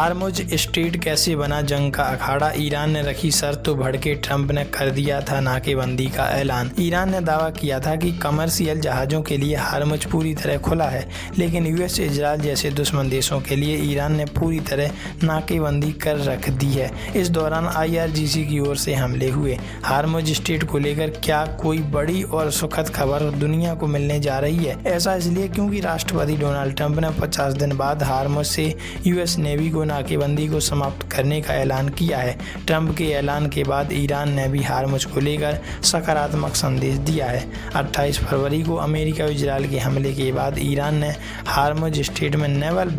Hormuz straight कैसे बना जंग का अखाड़ा, ईरान ने रखी शर्त तो भड़के ट्रंप ने कर दिया था नाकेबंदी का ऐलान। ईरान ने दावा किया था कि कमर्शियल जहाज़ों के लिए हार्मुज पूरी तरह खुला है, लेकिन यूएस इजरायल जैसे दुश्मन देशों के लिए ईरान ने पूरी तरह नाकेबंदी कर रख दी है। इस दौरान IRGC की ओर से हमले हुए। हार्मुज स्ट्रेट को लेकर क्या कोई बड़ी और सुखद खबर दुनिया को मिलने जा रही है? ऐसा इसलिए क्योंकि राष्ट्रपति डोनाल्ड ट्रंप ने 50 दिन बाद हार्मुज से यूएस नेवी को नाकेबंदी को समाप्त करने का ऐलान किया है। ट्रंप के ऐलान के बाद ईरान ने भी हार्मुज को लेकर सकारात्मक संदेश दिया है। 28 फरवरी को अमेरिका और इजरायल के हमले के बाद ईरान ने हार्मुज स्ट्रेट में नेवल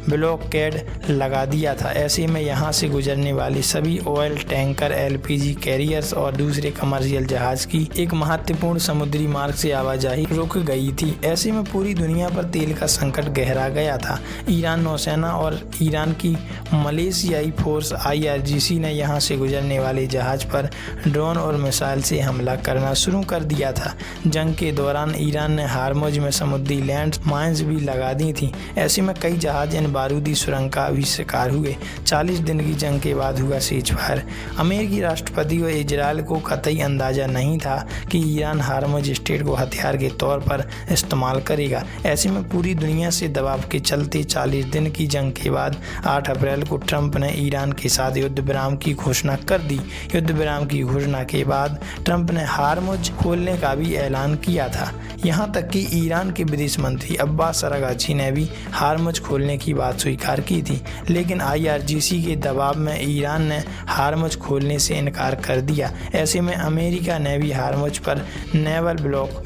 ब्लॉकेड लगा दिया था। ऐसे में यहां से गुजरने वाली सभी ऑयल टैंकर, LPG कैरियर्स और दूसरे कमर्शियल जहाज की एक महत्वपूर्ण समुद्री मार्ग से आवाजाही रुक गई थी। ऐसे में पूरी दुनिया पर तेल का संकट गहरा गया था। ईरान नौसेना और ईरान की मलेशियाई फोर्स IRGC ने यहां से गुजरने वाले जहाज पर ड्रोन और मिसाइल से हमला करना शुरू कर दिया था। जंग के दौरान ईरान ने हार्मुज में समुद्री लैंड माइंस भी लगा दी थी। ऐसे में कई जहाज इन बारूदी सुरंग का भी शिकार हुए। 40 दिन की जंग के बाद हुआ सीजफायर। अमेरिकी राष्ट्रपति व इजरायल को कतई अंदाजा नहीं था कि ईरान हार्मुज स्ट्रेट को हथियार के तौर पर इस्तेमाल करेगा। ऐसे में पूरी दुनिया से दबाव के चलते 40 दिन की जंग के बाद 8 अप्रैल को ट्रंप ने ईरान के साथ युद्ध विराम की घोषणा कर दी। युद्ध विराम की घोषणा के बाद ट्रंप ने हार्मुज खोलने का भी ऐलान किया था। यहां तक कि ईरान के विदेश मंत्री अब्बास अरागची ने भी हार्मुज खोलने की बात स्वीकार की थी, लेकिन IRGC के दबाव में ईरान ने हार्मुज खोलने से इनकार कर दिया। ऐसे में अमेरिका ने भी हार्मुज पर नेवल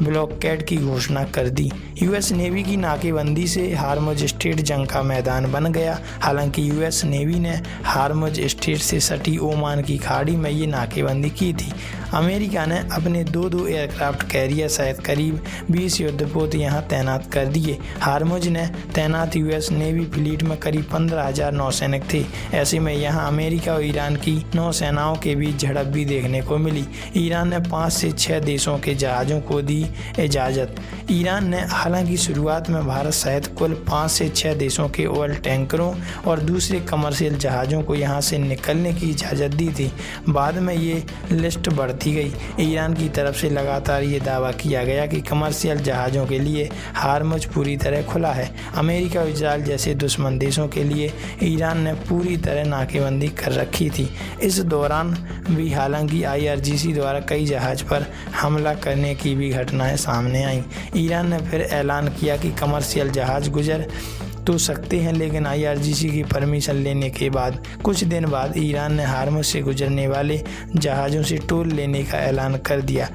ब्लॉकेड की घोषणा कर दी। यूएस नेवी की नाकेबंदी से हार्मुज स्ट्रेट जंग का मैदान बन गया। हालांकि यूएस नेवी ने हार्मुज स्ट्रेट से सटी ओमान की खाड़ी में ये नाकेबंदी की थी। अमेरिका ने अपने दो एयरक्राफ्ट कैरियर सहित करीब 20 युद्धपोत यहां तैनात कर दिए। हार्मुज ने तैनात यूएस नेवी फ्लीट में करीब 15,000 नौसैनिक थे। ऐसे में यहां अमेरिका और ईरान की नौसेनाओं के बीच झड़प भी देखने को मिली। ईरान ने 5 से 6 देशों के जहाज़ों को दी इजाज़त। ईरान ने हालांकि शुरुआत में भारत सहित कुल 5 से 6 देशों के ऑयल टैंकरों और दूसरे कमर्शियल जहाज़ों को यहां से निकलने की इजाज़त दी थी। बाद में ये लिस्ट बढ़ती गई। ईरान की तरफ से लगातार ये दावा किया गया कि कमर्शियल जहाज़ों के लिए हार्मुज पूरी तरह खुला है। अमेरिका और इजरायल जैसे दुश्मन देशों के लिए ईरान ने पूरी तरह नाकेबंदी कर रखी थी। इस दौरान भी हालांकि IRGC द्वारा कई जहाज़ पर हमला करने की भी घटनाएं सामने आईं। ईरान ने फिर ऐलान किया कि कमर्शियल जहाज़ गुजर तो सकते हैं, लेकिन IRGC की परमिशन लेने के बाद कुछ दिन बाद ईरान ने हार्मुज से गुजरने वाले जहाज़ों से टोल लेने का ऐलान कर दिया।